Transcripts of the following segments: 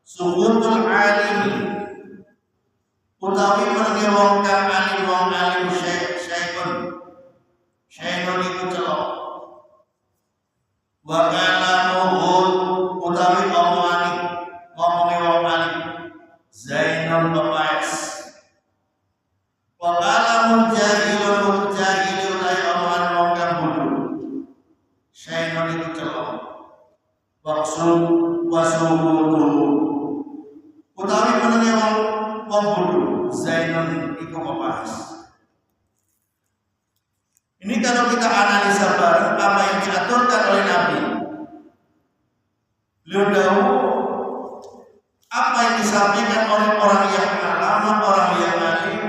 subutul alim utawi menenge wong kang alim syaikun iku celok wa kalamuhum utawi ngomongi wong alim zainun pepaes wa kalamun jahilun utai omongan wong kang bodoh syaikun iku celok wasubutu utawi menenge wong bodoh zainun iku pepaes. Ini kalau kita analisa bareng apa yang diaturkan oleh Nabi. Beliau dahulu apa yang disampaikan oleh orang yang alam, orang yang alim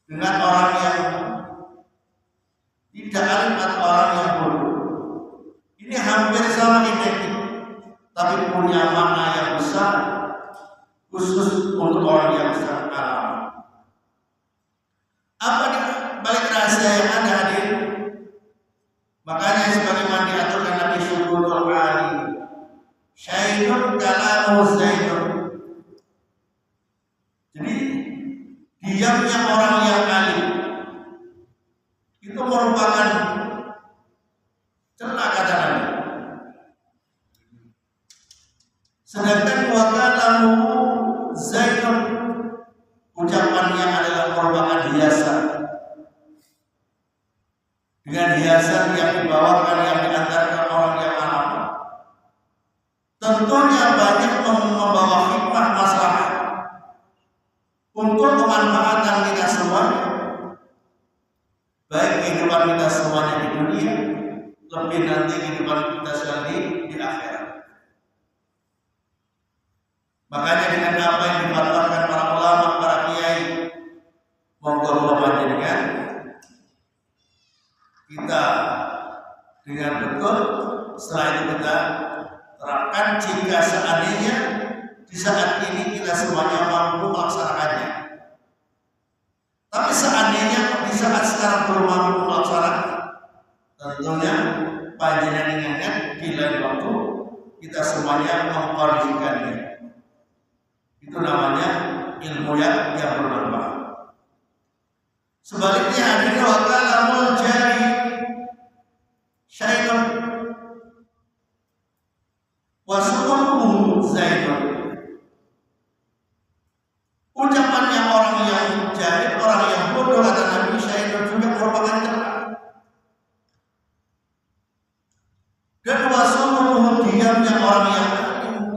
dengan orang yang tidak alim atau orang yang bodoh. Ini hampir sama identik, tapi punya makna yang besar khusus untuk orang yang sangat alam. Apa balik rahasia yang ada hadir? Makanya sebagaimana diaturkan Nabi Syukurul Ali syainun kalamu zainun. Jadi diamnya orang yang alim itu merupakan celah kata Nabi. Sedangkan wa kalamu zainun ucapannya adalah merupakan hiasan. Dengan hiasan yang dibawakan yang diantarkan orang yang alam, tentunya banyak membawa hikmah maslahat untuk kemanfaatan kita semua, baik kehidupan kita semuanya di dunia, lebih nanti kehidupan kita sekali di akhirat. Makanya dengan apa yang difatwakan para ulama, para kiai, monggo panjenengan kita dengan betul setelah itu kita terapkan jika seandainya di saat ini kita semuanya mampu melaksanakannya. Tapi seandainya di saat sekarang belum mampu melaksanakan, tentunya panjenengan ingat di lain waktu kita semuanya mengkondisikannya. Itu namanya ilmu yang bermanfaat. Sebaliknya hadirin wa kalamul jari syaitun wasubuhu zainun. Ucapannya orang yang jahil, orang yang bodoh kata Nabi syaitun juga merupakan celah. Dan wasubuhu diamnya orang yang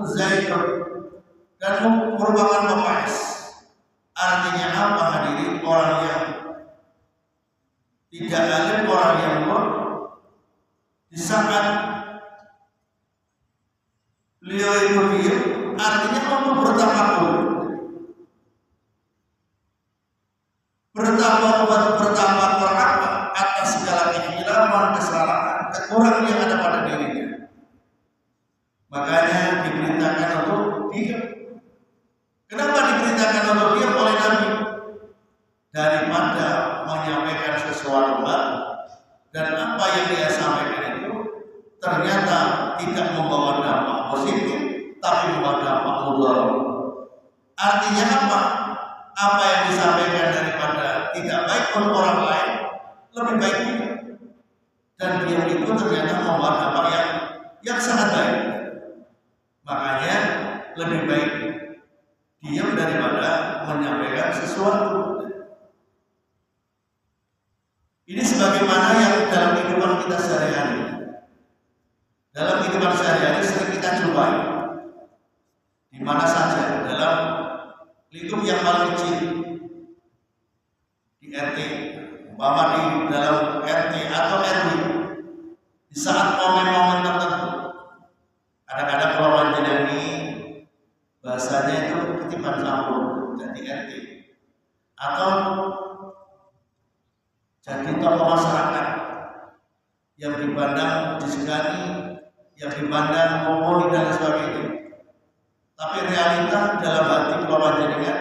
zainun dan merupakan pepaes. Artinya apa hadirin? Orang yang tidak alim, orang yang di saat beliau itu diam, artinya untuk bertafakkur, bertafakkur apa atas segala kehilangan, kesalahan, kekurangan yang ada pada dirinya. Makanya diperintahkan untuk diam. Kenapa diperintahkan untuk diam oleh Nabi? Daripada menyampaikan sesuatu dan apa yang dia sampaikan itu ternyata tidak membawa dampak positif, tapi membawa dampak mudarat. Artinya apa? Apa yang disampaikan daripada tidak baik untuk orang lain, lebih baik dia. Dan dia itu ternyata membawa dampak yang sangat baik. Makanya lebih baik diam daripada menyampaikan sesuatu. Ini sebagaimana yang dalam kehidupan kita sehari-hari. Dalam kehidupan sehari-hari sering kita jumpai di mana saja, dalam lingkup yang paling kecil, di RT, umpama di dalam RT atau RW, di saat momen-momen tertentu, kadang-kadang kalau panjenengan ini bahasanya itu ketipan campur jadi RT atau jadi tokoh masyarakat yang dipandang disegani, yang dipandang mumpuni dan sebagainya. Tapi realita dalam hati panjenengan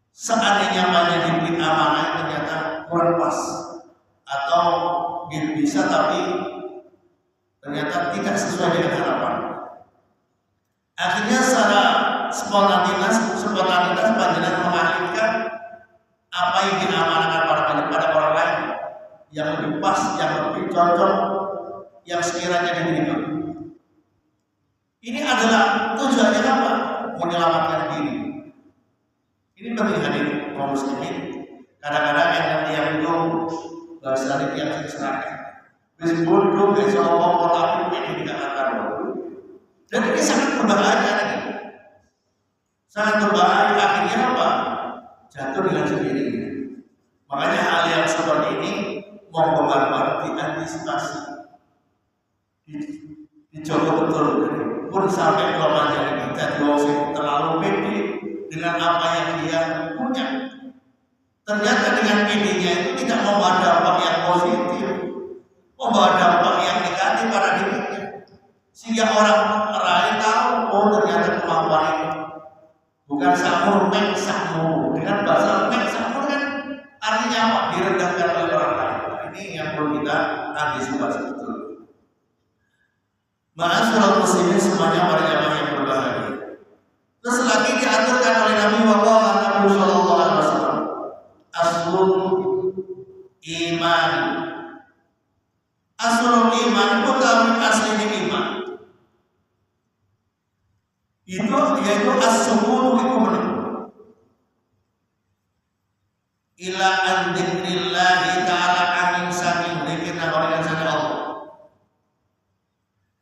seandainya banyak diberi amanah ternyata kurang pas atau bisa tapi ternyata tidak sesuai dengan harapan. Akhirnya secara spontanitas panjenengan mengalihkan apa yang diamanahkan pada orang lain yang lebih pas, yang lebih cocok, yang sekiranya diterima. Ini adalah tujuannya apa? Menyelamatkan diri. Ini penting hadir kaum muslimin. Kadang-kadang yang itu bahasa yang seragam. Bis bodoh, besok ngomong tapi ini dikatakan. Dan ini sangat berbahaya nih. Sangat berbahaya, akhirnya apa? Jatuh dengan sendirinya. Makanya hal yang seperti ini mau bareng-bareng diantisipasi. Dicoba betul. Pun sampai kelemahan kita diosip terlalu pede dengan apa yang dia punya. Ternyata dengan pedenya itu tidak membawa dampak yang positif, membawa dampak yang negatif pada dirinya. Sehingga orang lain tahu, oh ternyata kemampuan ini bukan sakmur, mek sakmur. Dengan bahasa mek sakmur kan artinya apa? Direndahkan oleh orang lain. Ini yang perlu kita antisipasi betul. Ma'asyiral muslimin semuanya para jamaah yang berbahagia. Terus lagi diaturkan oleh Nabi Muhammad sallallahu alaihi wasallam. Aslul iman. Aslul iman bukan aslinya iman. Itu yaitu as-sukutu itu ila an dzikrillahi ta'ala amin saking dzikir nama Allah.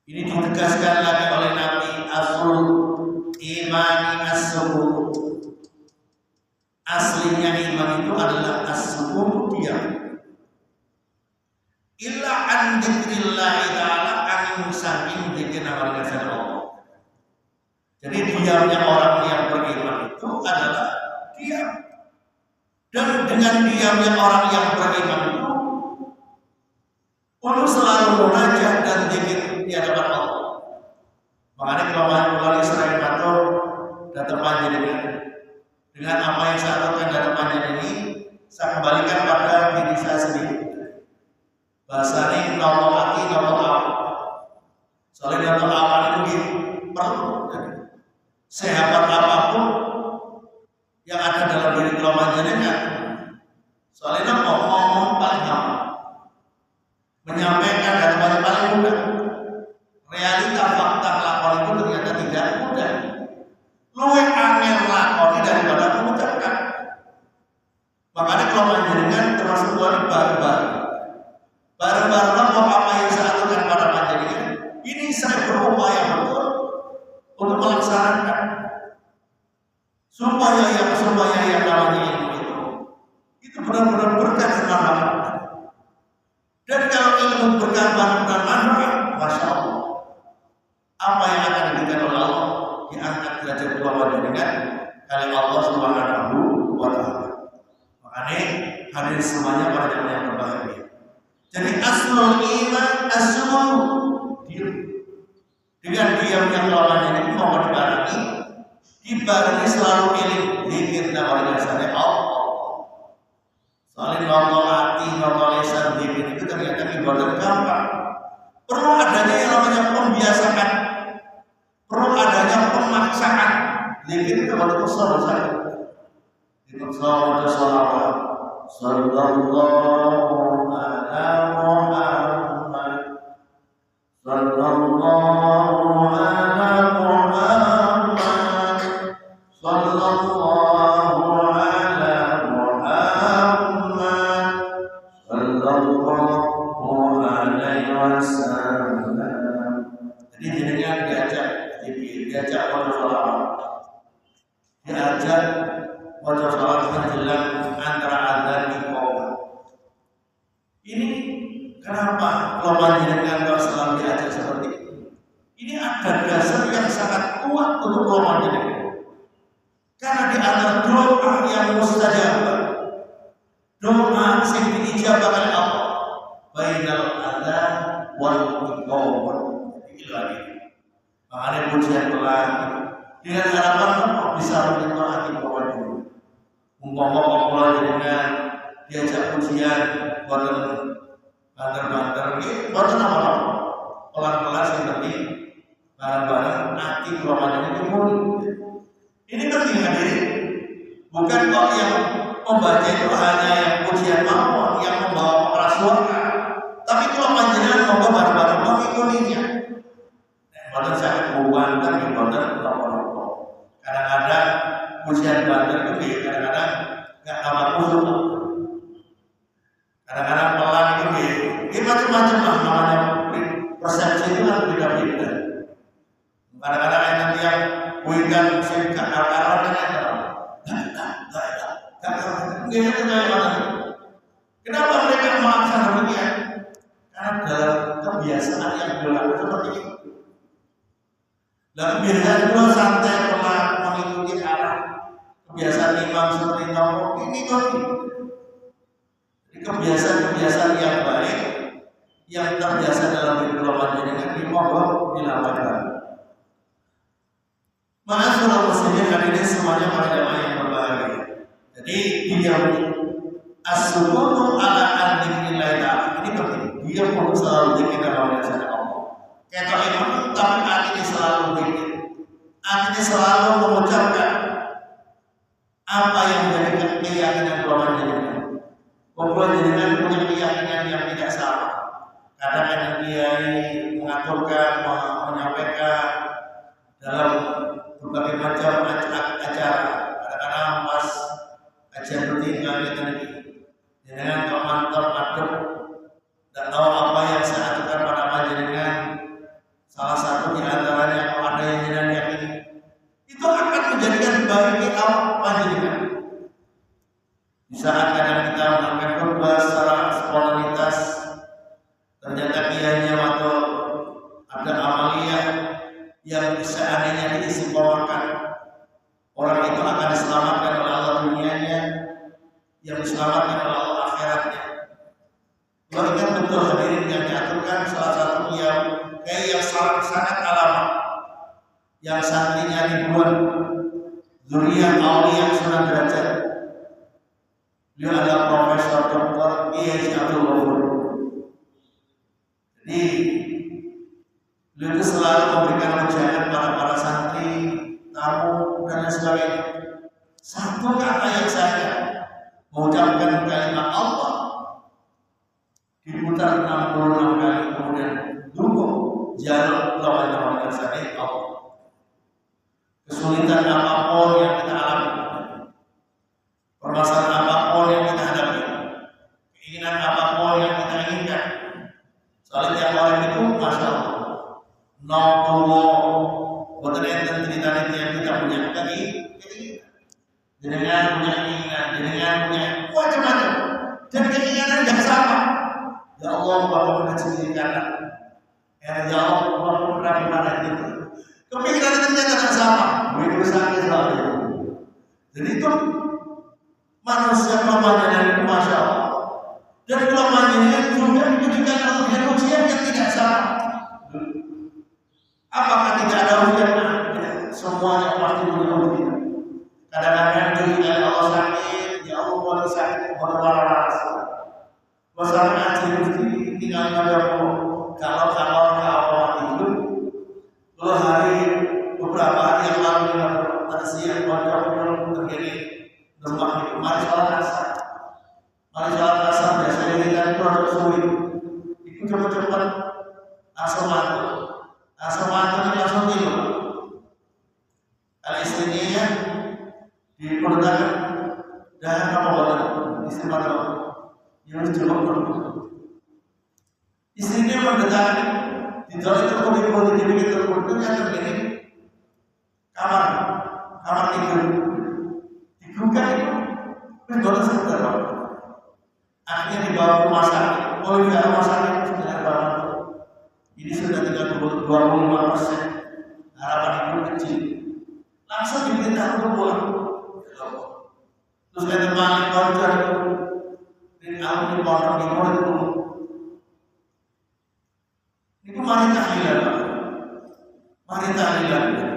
Ini ditegaskan lagi oleh Nabi aslul imani as-sukut. Aslinya iman itu adalah as-sukut, diam. Illa an dzikrillahi ta'ala amin saking dzikir nama Allah. Jadi diamnya orang yang beriman itu adalah diam. Dan dengan diamnya orang yang beriman itu untuk selalu munajat dan zikir di hadapan Allah. Makanya kelemahan Israel Matur datang panjenengan dengan apa yang saya lakukan datang panjenengan ini, saya kembalikan pada diri saya sendiri. Bahasa ini nolong hati, nolong apa. Soalnya nolong apa itu perlu. Sehebat apapun yang ada dalam diri kelemahan jenengan, soalnya ngomong paling gampang, menyampaikan dari paling mudah. Realita fakta lakon itu ternyata tidak mudah. Luwih angel lakoni daripada mengucapkan. Makanya kelemahan jenengan termasuk baru-baru. Baru-baru apa yang saya lakukan pada panjenengan. Ini saya berupaya betul untuk melaksanakan supaya yang namanya ilmu itu benar-benar berkah dan manfaat. Dan kalau ilmu berkah dan manfaat, masya Allah, apa yang akan diberikan oleh Allah diangkat derajat ulama dengan kali Allah Subhanahu wa Ta'ala. Makanya hadirin semuanya para jamaah yang berbahagia. Jadi aslul iman as-sumur, dengan diam yang lawannya itu mau dibarengi selalu pilih zikir nama dasarnya Allah. Soalnya ngomong hati, ngomong lisan zikir itu ternyata ibadah gampang. Perlu adanya yang namanya pembiasaan, perlu adanya pemaksaan. Zikir itu kalau usul saya itu salawat sallallahu ala Muhammad sallallahu ala Muhammad sallallahu ala Muhammad sallallahu alaihi wasallam. Jadi jenengan diajak pada salawat, diajak pada salawat menjelang antara azan iqamah. Ini kenapa kalau panjenengan kalau selalu diajak seperti ini? Ini ada dasar yang sangat kuat untuk kalau panjenengan. Karena di antara doa yang mustajab, doa yang diijabah oleh Allah, bainal adzan wal iqamah. Makanya pujian pelan dengan harapan Allah bisa menyentuh hati bapak dulu. Umpama populer dengan diajak pujian banter-banter, banter apa? Pelan-pelan sih tapi bareng-bareng nanti Ramadan itu muni. Ini penting hadirin. Bukan kok yang membaca itu hanya yang pujian mawon, yang membawa para surga. Tapi kalau panjenengan mau bareng-bareng mengikutinya, boten saged buwanten nggih boten apa-apa. Kadang-kadang pujian banter itu kadang-kadang enggak apa kusuk. Kadang-kadang pelan itu nggih macam-macam lah namanya. Persepsi itu kan beda-beda. Kadang-kadang nanti yang buikan sing kakak-kakak kenapa mereka memaksa demikian? Karena dalam kebiasaan yang berlaku seperti itu. Dan kebiasaan itu santai pelan mengikuti arah kebiasaan imam seperti nongkrong ini tadi. Kebiasaan-kebiasaan yang baik yang terbiasa dalam hidup panjenengan dimohon dilakukan. Ma'asyiral muslimin hadirin semuanya para jamaah yang berbahagia. Jadi dia as-sukutu ala dzikrillah ta'ala ini penting. Dia perlu selalu zikir dan sana Allah. Kata imam tapi hatinya selalu zikir. Hatinya selalu mengucapkan apa yang menjadi keyakinan panjenengan. Panjenengan punya keyakinan yang tidak salah. Kadang-kadang kiai mengaturkan, menyampaikan dalam berbagai macam acara. Kadang-kadang pas acara bertinggal kita ini dengan mantap adem dan tahu apa yang saya aturkan pada panjenengan. Salah satu di antaranya kalau ada yang jenengan yakini itu akan menjadikan bagi kita panjenengan. Di saat kadang kita melakukan khutbah secara spontanitas, ternyata kiainya atau ada amalia yang seandainya diistiqomahkan, orang itu akan diselamatkan oleh Allah dunianya, yang diselamatkan oleh Allah akhiratnya. Kalau ingat betul hadirin yang diaturkan salah satu kiai yang sangat alamat, yang santrinya ribuan, zuriyah aulia sunan derajat. Beliau adalah Profesor Dr. Kiai Abdul Ghafur. Jadi beliau itu selalu memberikan ujangan pada para santri, tamu dan lain sebagainya. Satu kata yang saya mengucapkan kalimat Allah diputar 66 kali, kemudian dukung jalur lawan saya Allah. Kesulitan apapun yang kita alami, permasalahan apapun yang kita hadapi, keinginan apapun yang kita inginkan, soalnya tiap orang itu masya Allah nopo bukan enten cerita yang kita punya jenengan punya keinginan, jenengan punya macam-macam dan keinginan yang sama. Ya Allah bapak mengajarkan ya Allah bapak berapa itu keinginan ternyata tak sama begitu sakit selalu. Jadi itu manusia kelemahannya itu masya Allah, dan kelemahannya juga ditujukan untuk ujian yang tidak sama. Apakah tidak ada ujian? Semuanya pasti punya ujian. Kadang-kadang ketika Allah sakit, ya Allah boleh sakit berwaras. Masalahnya jadi tinggal kalau itu, dua hari beberapa hari yang lalu tersiap kontrol terjadi demam itu. Mari sholat asar biasanya kita itu harus sulit. Itu cepat-cepat asal mantu ini langsung tidur. Kalau istrinya diperdakan dan apa boleh istimewa yang jemput. Istrinya mendadak tidur itu kode jadi terputusnya terjadi kamar tidur dibuka itu boleh sebentar. Akhirnya dibawa ke rumah sakit. Oleh rumah sakit sudah banget. Ini sudah 25%. Harapan itu kecil. Langsung diminta untuk pulang. Terus ada teman keluarga itu dari awal di pondok di murid itu. Itu mari tahlilan,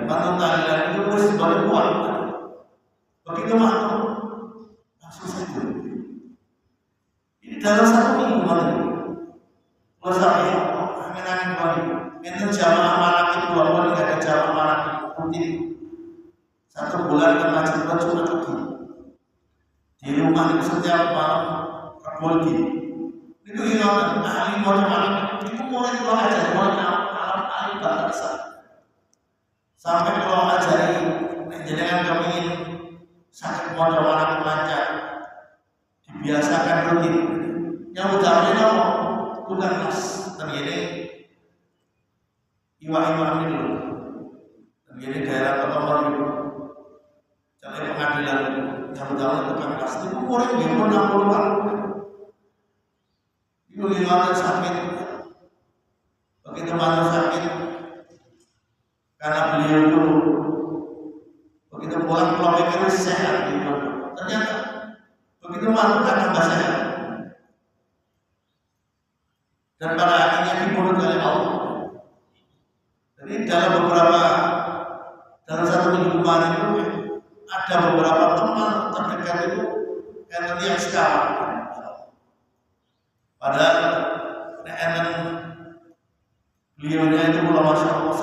bantu tahlilan itu harus boleh kuat. Begitu masuk langsung saja. Ini dalam satu minggu malam. Kalau saya angin-angin balik, itu jamaah malam itu 2 kali rutin 1 bulan ke masjid cuma lagi. Di rumah itu setiap malam kerbolgi. Itu ingat ahli macam-macam. Itu mulai kalau ajar mulai alam ahli bahasa. Sampai kalau ajari jenengan kepingin sakit macam-macam lancar, dibiasakan rutin. Yang utamanya apa? Bukan kelas terjadi iwa-iwa itu, terjadi daerah Kotomor itu, jadi pengadilan yang utamanya bukan kelas itu mulai di umur 60-an. Itu lingkungan sakit, begitu mana sakit, karena beliau itu begitu pulang pulang pikir sehat gitu, ternyata begitu malu kan tambah sehat. Dan pada akhirnya dibunuh oleh Allah. Jadi dalam satu minggu kemarin itu ada beberapa teman terdekat itu yang teriak sekarang. Padahal enak beliaunya itu ulama syarah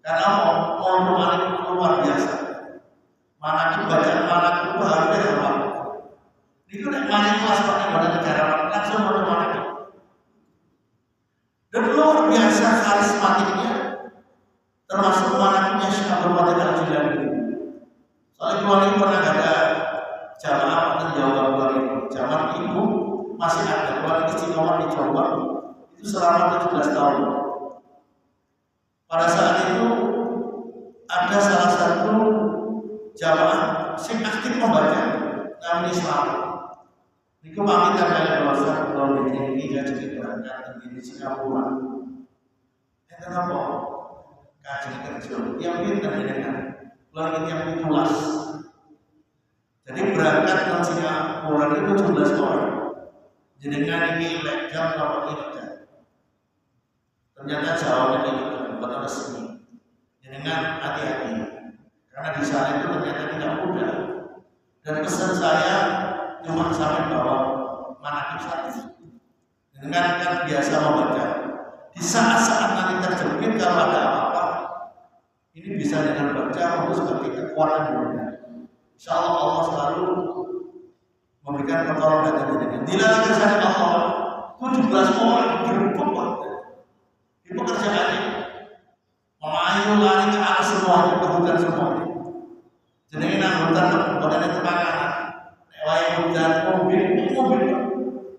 karena mau luar biasa. Mana itu bacaan mana itu harusnya apa? Itu mana kelas pada negara langsung mana. Dan luar biasa karismatiknya, termasuk manaknya Syekh Abdul Qadir Al-Jilani. Soalnya keluar ini pernah ada jamaah atau Jawa itu, jamaah ibu masih ada keluar istiqomah di Jawa itu selama 17 tahun. Pada saat itu ada salah satu jamaah yang aktif membaca namanya Islam. Niku pamitan kalian dosa kalau ini gaji berangkat di Singapura. Kenapa? Kaji kerja yang pintar dengan lagi yang ditulas. Jadi berangkat ke Singapura itu 17 orang. Jadi dengan ini legal atau ilegal. Ternyata jawabnya ilegal, bukan resmi. Dengan hati-hati, karena di sana itu ternyata tidak mudah. Dan pesan saya cuma sampai bawah manakib satu. Dengan kan biasa membaca. Di saat-saat nanti terjepit kalau ada apa-apa, ini bisa dengan baca untuk sebagai kekuatan dunia. Insya Allah selalu memberikan pertolongan dan jenengan. Dilalui kesan Allah 17 orang berubah di pekerjaannya, memayu lari ke arah semuanya, ke hutan semuanya. Jenengan hutan badannya terbakar. Lewat hujan mobil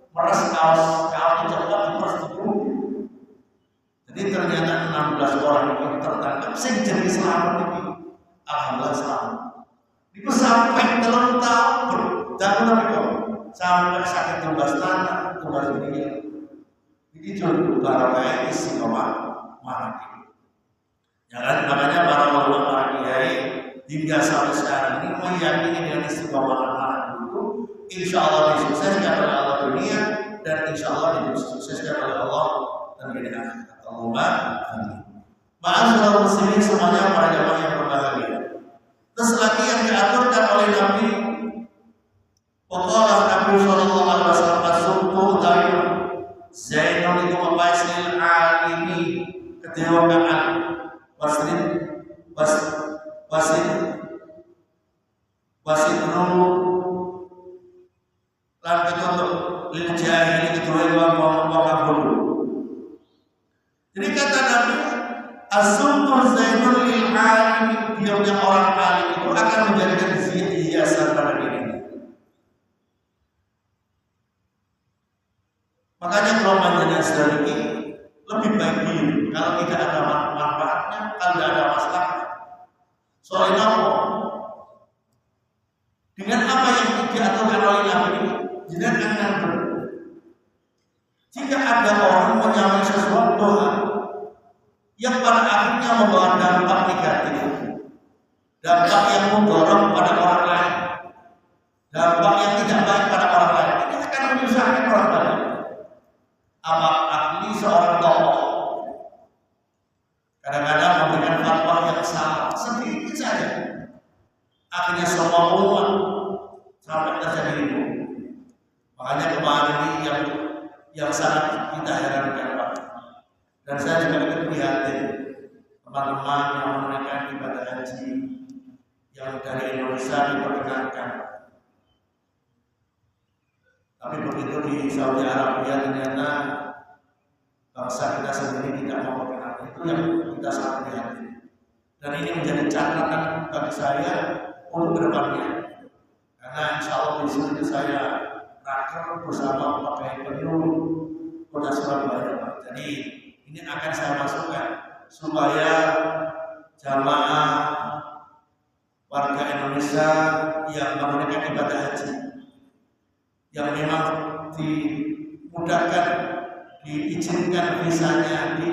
meres kaosnya cepat diperes di mobil. Jadi ternyata 16 orang itu tertangkap. Sing jadi selamat ini, alhamdulillah selamat. Itu sampai 3 tahun berjalan kok, sampai sakit tumbas tanah, tumbas dunia. Ini jodoh barangkali istiqomah manakib. Jangan makanya para ulama para kiai hingga sampai sekarang ini meyakini dengan istiqomah manakib itu, insya Allah disukseskan oleh Allah dunia dan insya Allah disukseskan oleh Allah dan di akhirat. Allahumma amin. Ma'asyiral muslimin semuanya, para jamaah yang berbahagia. Terus lagi yang diaturkan oleh Nabi, pokoknya Nabi Sallallahu Alaihi Wasallam asumtu tayyib Zainul itu membahasil alimi kedewakaan wasidru lan ketutup lil jahili kedua wong bodoh. Jadi kata Nabi, asumtu zainul lil alimi, diamnya orang alim itu akan menjadikan hiasan pada dirinya. Makanya kalau panjenengan sedikit lebih baik diri kalau tidak ada manfaatnya, kalau tidak ada masalah. Soalnya apa? Dengan apa yang diaturkan oleh Nabi ini, jenengan akan jika ada orang menyamai sesuatu yang pada akhirnya membawa dampak negatif, dampak yang mendorong pada orang lain, dampak yang tidak baik pada orang lain, ini akan menyusahkan orang lain. Apa ahli seorang tokoh kadang-kadang memberikan fatwa yang salah sedikit saja, akhirnya semua umat sampai terjadi itu. Makanya kemarin ini yang sangat kita herankan, Pak. Dan saya juga ikut prihatin teman-teman menunaikan ibadah haji yang dari Indonesia diperkenankan. Tapi begitu di Saudi Arabia ternyata bangsa kita sendiri tidak mau berkenan. Itu yang kita sangat prihatin. Dan ini menjadi catatan bagi saya untuk kedepannya. Karena insya Allah di sini saya raker bersama pakai penyuluh Kota Surabaya. Jadi ini akan saya masukkan supaya jamaah warga Indonesia yang menunaikan ibadah haji yang memang dimudahkan, diizinkan visanya di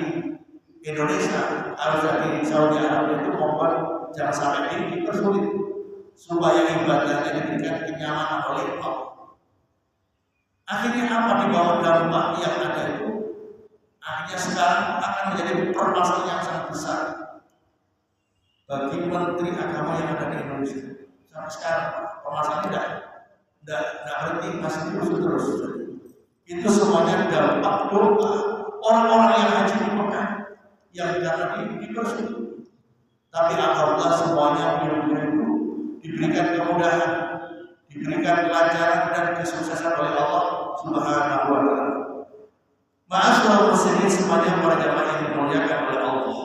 Indonesia harus di Saudi Arabia itu mohon jangan sampai dipersulit supaya ibadahnya diberikan kenyamanan oleh Allah. Akhirnya apa di bawah dampak yang ada itu? Akhirnya sekarang akan menjadi permasalahan yang sangat besar bagi Menteri Agama yang ada di Indonesia. Sampai sekarang permasalahan tidak berhenti, masih terus. Itu semuanya dampak doa orang-orang yang haji di Mekah yang karena dipersulit. Tapi alhamdulillah semuanya itu diberikan kemudahan, diberikan kelancaran dan kesuksesan oleh Allah Subhanahu wa taala. Ma'asyiral muslimin semuanya para jamaah yang dimuliakan oleh Allah.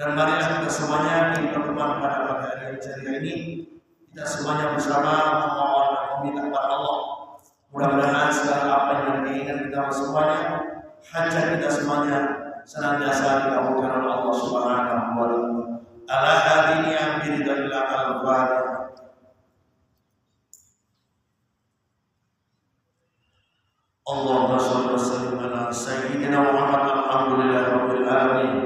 Dan marilah kita semuanya di pertemuan pada pagi hari yang ceria ini kita semuanya bersama memohon dan meminta kepada Allah. Mudah-mudahan segala apa yang diinginkan kita semuanya, hajat kita semuanya senantiasa dikabulkan oleh Allah Subhanahu wa taala. Ala hadiniya biridillah al-fatihah. Allahumma shalli wa sallim ala sayyidina Muhammad alhamdulillahi rabbil alamin.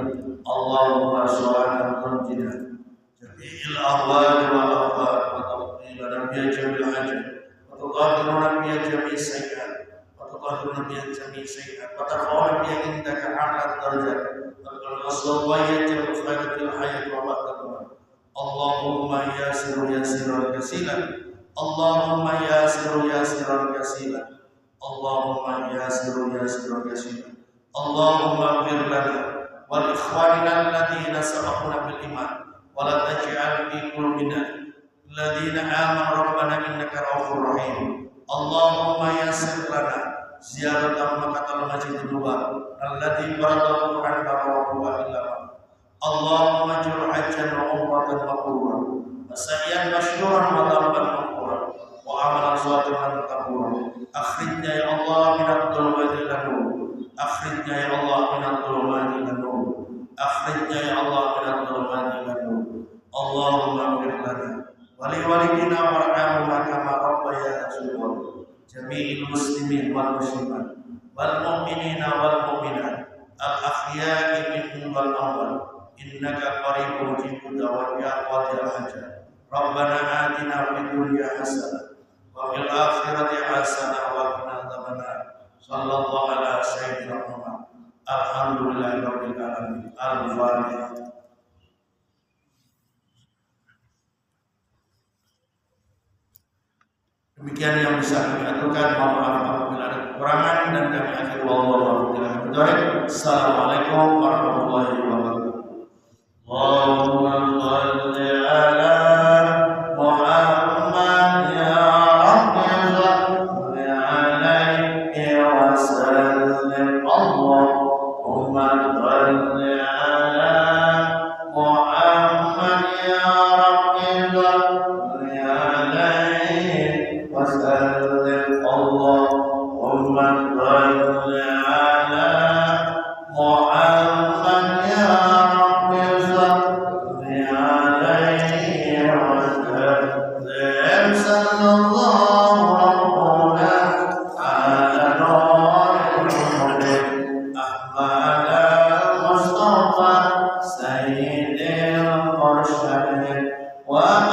Allahumma shalli tunjina jami'il ahwal wal afat wa taqbilana bi jamil hajat wa tuqadiruna bi jami'i sayyi'at wa tuqadiruna bi jami'i sayyi'at wa tarfa'una bi indaka a'la darajat wa aswayatil khairatil hayat wa ba'dakum. Allahumma yasiru yasiran kasiran. Allahumma yasiru yasiran kasiran. Allahumma yasiru yasiran kasiran. Allahumma ighfir lana wa li ikhwanina alladhina sabaquna bil iman wa la taj'al fi qulubina alladhina amanu rabbana innaka ra'ufur rahim. Allahumma yassir lana ziyarata Makkah al-Masjidil Haram alladhi faradahu 'anna rabbuka illa Allahumma ja'al hajjan wa umratan maqbulan wa sa'yan mashkuran wa dhanban maghfuran wa amalan shalihan maqbulan. Akhrijna ya Allah minadh dhulumati ila nur. Akhrijna ya Allah minadh dhulumati ila nur. Akhrijna ya Allah minadh dhulumati ila nur. Allahumma ighfir lana wa li walidina warhamhuma kama rabbayana shaghira. Jami'il muslimin wal muslimat wal mu'minina wal mu'minat al ahya'i minhum wal amwat innaka qaribun mujibud da'wat ya qadil hajat. Rabbana atina fid dunya hasanah wa fil akhirati hasanah wa qina adzabannar. Sallallahu ala sayyidina Muhammad. Alhamdulillahi rabbil alamin. Al-Fatihah. Demikian yang bisa kami aturkan. Mohon maaf apabila ada kekurangan dan kami akhiri wallahu a'lam. Assalamualaikum warahmatullahi wabarakatuh. Allahumma shalli ala Muhammad ya Rabbi salli alaihi wa sallim. Allahumma shalli ala Muhammad ya Rabbi salli alaihi wa sallim. Allahumma shalli ala Muhammad ya Rabbi salli alaihi wa sallim. Sallallahu rabbuna ala nuril Ahmad al-Mustafa sayyidil mursalin wa